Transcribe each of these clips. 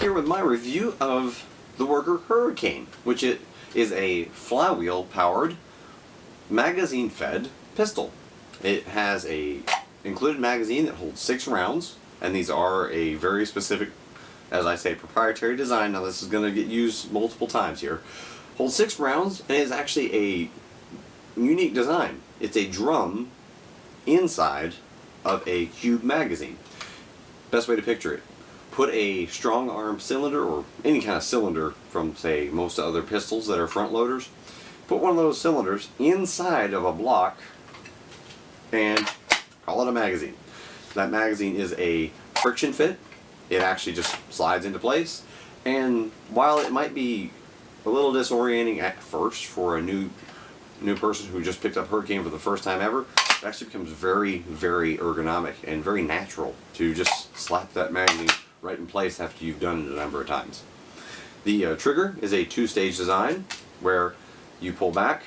here with my review of the Worker Hurricane, which it is a flywheel powered magazine fed pistol. It has a included magazine that holds 6 rounds, and these are a very specific, as I say, proprietary design. Now this is going to get used multiple times here. Holds 6 rounds, and is actually a unique design. It's a drum inside of a cube magazine. Best way to picture it: put a strong arm cylinder, or any kind of cylinder from, say, most other pistols that are front loaders. Put one of those cylinders inside of a block and call it a magazine. That magazine is a friction fit. It actually just slides into place, and while it might be a little disorienting at first for a new person who just picked up Hurricane for the first time ever, it actually becomes very, very ergonomic and very natural to just slap that magazine right in place after you've done it a number of times. The trigger is a 2-stage design where you pull back,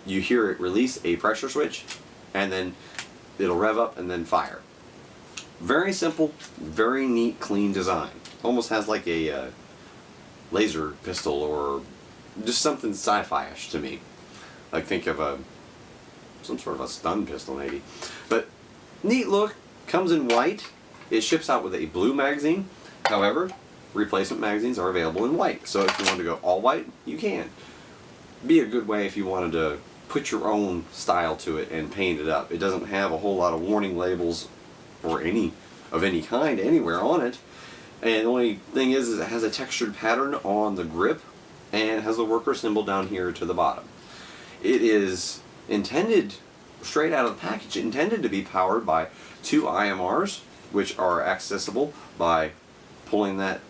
you hear it release a pressure switch, and then it'll rev up and then fire. Very simple, very neat, clean design. Almost has like a laser pistol, or just something sci-fi-ish to me. Like, think of some sort of a stun pistol maybe. But neat look, comes in white. It ships out with a blue magazine. However, replacement magazines are available in white. So if you want to go all white, you can. Be a good way if you wanted to put your own style to it and paint it up. It doesn't have a whole lot of warning labels or any kind anywhere on it. And the only thing is it has a textured pattern on the grip and has the worker symbol down here to the bottom. It is intended, straight out of the package, intended to be powered by 2 IMRs, which are accessible by pulling that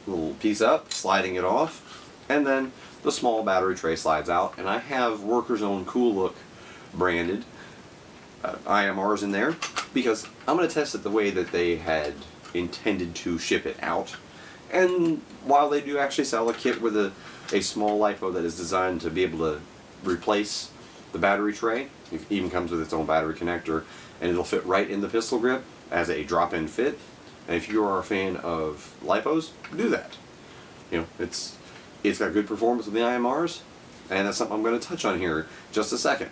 little piece up, sliding it off, and then the small battery tray slides out. And I have Worker's Own Cool Look branded IMRs in there because I'm going to test it the way that they had intended to ship it out. And while they do actually sell a kit with a small LiPo that is designed to be able to replace the battery tray, it even comes with its own battery connector, and it'll fit right in the pistol grip as a drop-in fit. And if you are a fan of LiPos, do that. You know, it's got good performance with the IMRs, and that's something I'm going to touch on here in just a second.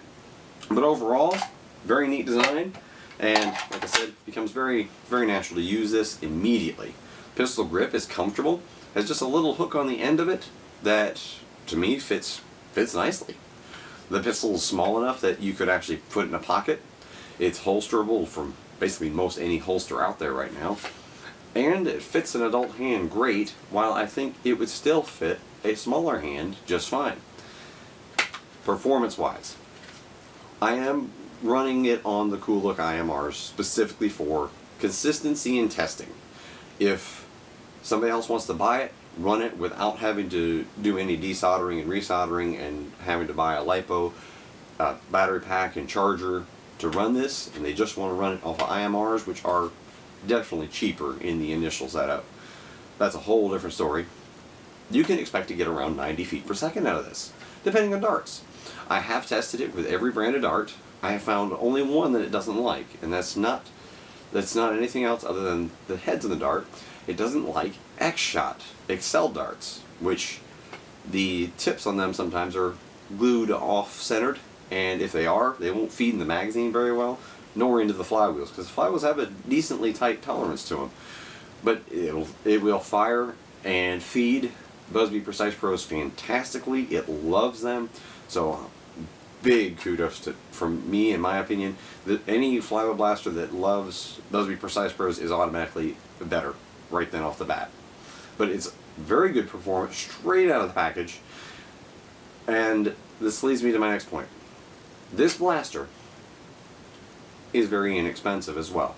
But overall, very neat design, and like I said, it becomes very, very natural to use this immediately. Pistol grip is comfortable, has just a little hook on the end of it that, to me, fits nicely. The pistol is small enough that you could actually put it in a pocket. It's holsterable from basically most any holster out there right now. And it fits an adult hand great, while I think it would still fit a smaller hand just fine. Performance-wise, I am running it on the Cool Look IMRs specifically for consistency and testing. If somebody else wants to buy it, run it without having to do any desoldering and resoldering and having to buy a LiPo battery pack and charger to run this, and they just want to run it off of IMRs, which are definitely cheaper in the initial setup. That's a whole different story. You can expect to get around 90 feet per second out of this, depending on darts. I have tested it with every brand of dart. I have found only one that it doesn't like, and that's not anything else other than the heads of the dart. It doesn't like X-Shot Excel darts, which the tips on them sometimes are glued off-centered, and if they are, they won't feed in the magazine very well, nor into the flywheels, because the flywheels have a decently tight tolerance to them. But it will fire and feed Busby Precise Pros fantastically. It loves them. So big kudos from me, in my opinion, that any flywheel blaster that loves Busby Precise Pros is automatically better right then off the bat. But it's very good performance straight out of the package. And this leads me to my next point. This blaster is very inexpensive as well.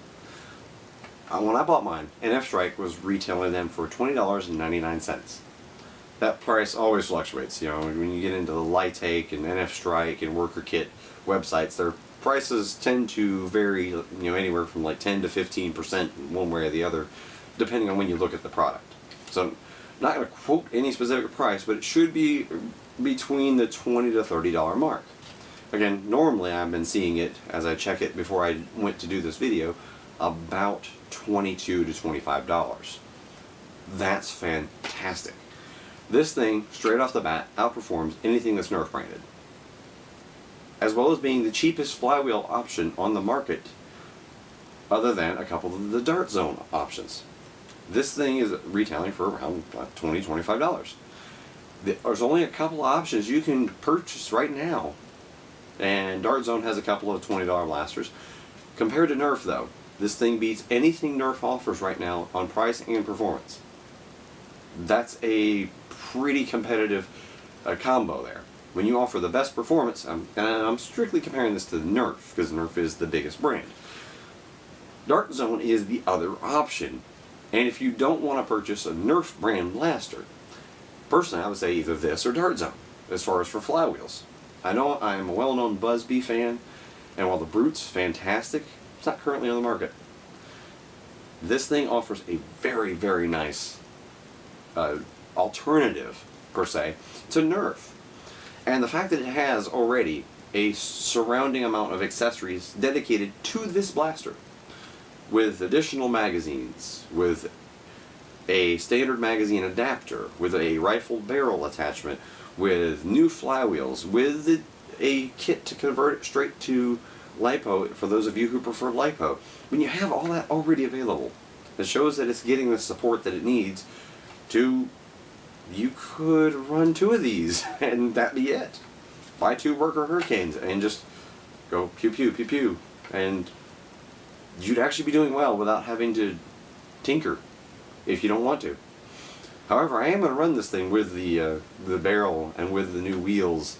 When I bought mine, NF Strike was retailing them for $20.99. That price always fluctuates. You know, when you get into the Lightake and NF Strike and Worker Kit websites, their prices tend to vary, you know, anywhere from like 10 to 15% one way or the other, depending on when you look at the product. So I'm not going to quote any specific price, but it should be between the $20 to $30 mark. Again, normally I've been seeing it, as I check it before I went to do this video, about $22 to $25. That's fantastic. This thing, straight off the bat, outperforms anything that's Nerf branded. As well as being the cheapest flywheel option on the market, other than a couple of the Dart Zone options. This thing is retailing for around $20, $25. There's only a couple of options you can purchase right now, and Dart Zone has a couple of $20 blasters. Compared to Nerf, though, this thing beats anything Nerf offers right now on price and performance. That's a pretty competitive combo there. When you offer the best performance, and I'm strictly comparing this to Nerf, because Nerf is the biggest brand. Dart Zone is the other option. And if you don't want to purchase a Nerf brand blaster, personally I would say either this or Dart Zone, as far as for flywheels. I know I am a well-known Buzzbee fan, and while the Brute's fantastic, it's not currently on the market. This thing offers a very, very nice alternative, per se, to Nerf. And the fact that it has already a surrounding amount of accessories dedicated to this blaster, with additional magazines, with a standard magazine adapter, with a rifle barrel attachment, with new flywheels, with a kit to convert it straight to LiPo for those of you who prefer LiPo. When you have all that already available, it shows that it's getting the support that it needs to, you could run 2 of these and that be it. Buy 2 Worker Hurricanes and just go pew pew pew pew, and you'd actually be doing well without having to tinker if you don't want to. However, I am going to run this thing with the barrel and with the new wheels,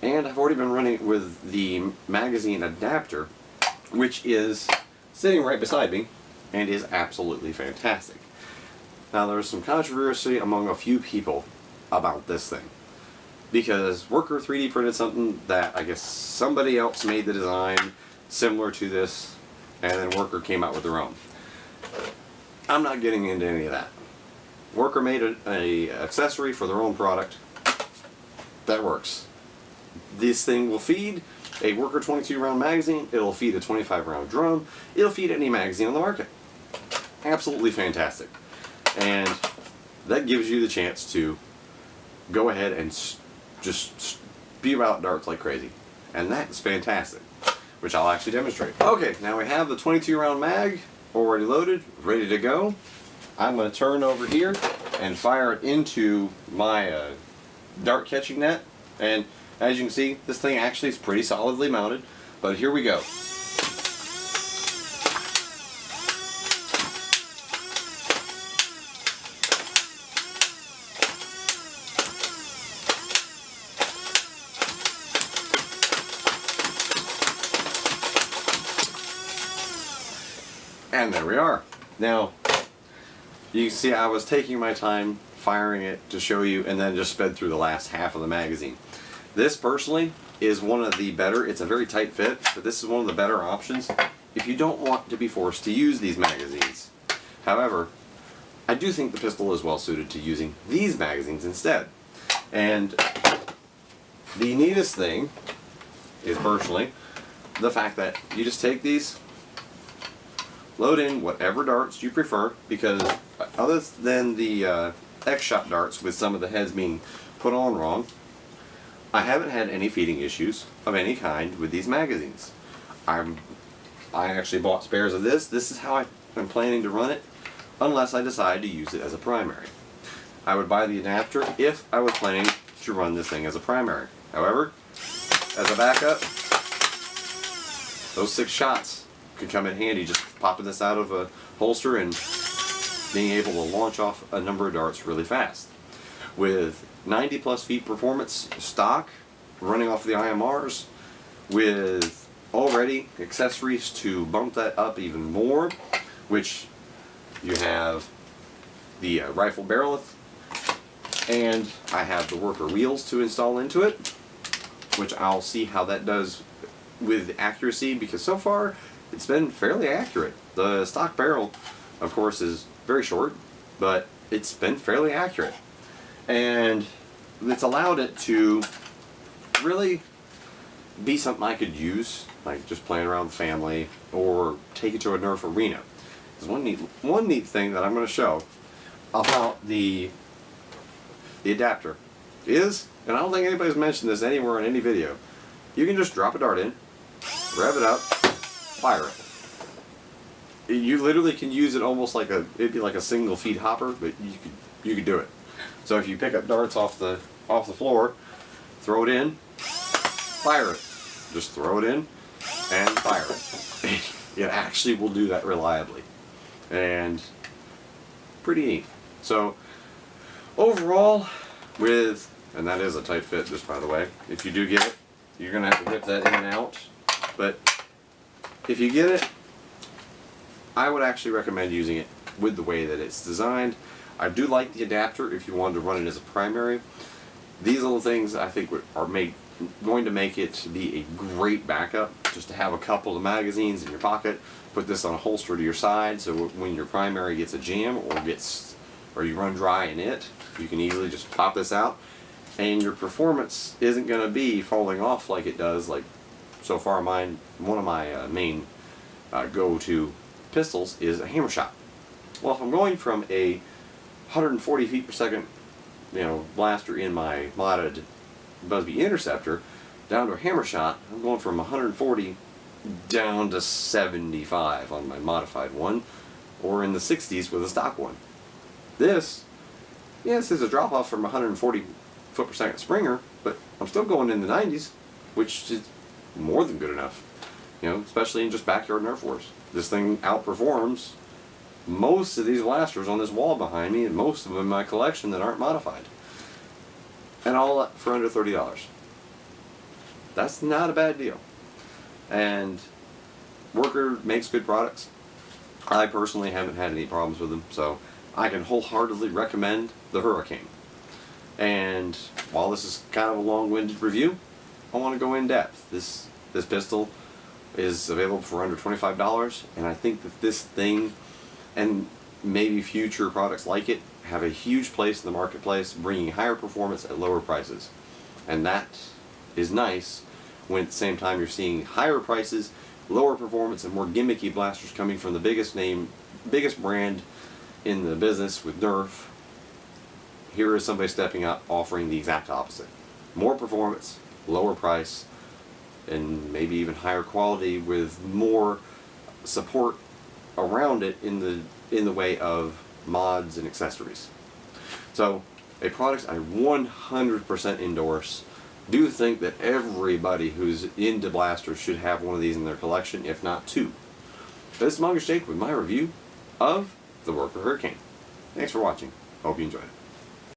and I've already been running it with the magazine adapter, which is sitting right beside me and is absolutely fantastic. Now, there's some controversy among a few people about this thing, because Worker 3D printed something that I guess somebody else made the design similar to this, and then Worker came out with their own. I'm not getting into any of that. Worker made a accessory for their own product. That works. This thing will feed a Worker 22 round magazine, it'll feed a 25 round drum, it'll feed any magazine on the market. Absolutely fantastic. And that gives you the chance to go ahead and just spew out darts like crazy. And that's fantastic, which I'll actually demonstrate. Okay, now we have the 22 round mag already loaded, ready to go. I'm going to turn over here and fire it into my dart catching net. And as you can see, this thing actually is pretty solidly mounted. But here we go. And there we are. Now, you can see I was taking my time firing it to show you, and then just sped through the last half of the magazine. This personally is one of the better, it's a very tight fit, but this is one of the better options if you don't want to be forced to use these magazines. However, I do think the pistol is well suited to using these magazines instead. And the neatest thing is personally the fact that you just take these, load in whatever darts you prefer, because other than the X-Shot darts with some of the heads being put on wrong, I haven't had any feeding issues of any kind with these magazines. I actually bought spares of this. This is how I'm planning to run it, unless I decide to use it as a primary. I would buy the adapter if I was planning to run this thing as a primary. However, as a backup, those 6 shots could come in handy, just popping this out of a holster and being able to launch off a number of darts really fast. With 90 plus feet performance stock running off the IMRs, with already accessories to bump that up even more, which you have the rifle barrel, and I have the Worker wheels to install into it, which I'll see how that does with accuracy, because so far it's been fairly accurate. The stock barrel, of course, is very short, but it's been fairly accurate. And it's allowed it to really be something I could use, like just playing around with family, or take it to a Nerf arena. There's one neat thing that I'm going to show about the adapter is, and I don't think anybody's mentioned this anywhere in any video, you can just drop a dart in, rev it up, fire it. You literally can use it almost like it'd be like a single feed hopper, but you could do it. So if you pick up darts off the floor, throw it in, fire it. Just throw it in and fire it. It actually will do that reliably. And pretty neat. So overall, and that is a tight fit, just by the way. If you do get it, you're going to have to whip that in and out. But if you get it, I would actually recommend using it with the way that it's designed. I do like the adapter if you wanted to run it as a primary. These little things I think are going to make it be a great backup, just to have a couple of magazines in your pocket, put this on a holster to your side, so when your primary gets a jam or you run dry in it, you can easily just pop this out, and your performance isn't going to be falling off like it does. Like so far, one of my main go-to pistols is a hammer shot. Well, if I'm going from a 140 feet per second, blaster in my modded Busby Interceptor down to a hammer shot, I'm going from 140 down to 75 on my modified one, or in the 60s with a stock one. This is a drop off from 140 foot per second Springer, but I'm still going in the 90s, which is more than good enough. Especially in just backyard Nerf wars. This thing outperforms most of these blasters on this wall behind me, and most of them in my collection that aren't modified. And all for under $30. That's not a bad deal. And Worker makes good products. I personally haven't had any problems with them, so I can wholeheartedly recommend the Hurricane. And while this is kind of a long-winded review, I want to go in depth. This pistol is available for under $25, and I think that this thing, and maybe future products like it, have a huge place in the marketplace, bringing higher performance at lower prices. And that is nice when at the same time you're seeing higher prices, lower performance, and more gimmicky blasters coming from the biggest brand in the business with Nerf. Here is somebody stepping up offering the exact opposite. More performance, lower price, and maybe even higher quality with more support around it in the way of mods and accessories. So, a product I 100% endorse. Do think that everybody who's into blasters should have one of these in their collection, if not two. This is Mongoose Jake with my review of the Worker Hurricane. Thanks for watching. Hope you enjoyed it.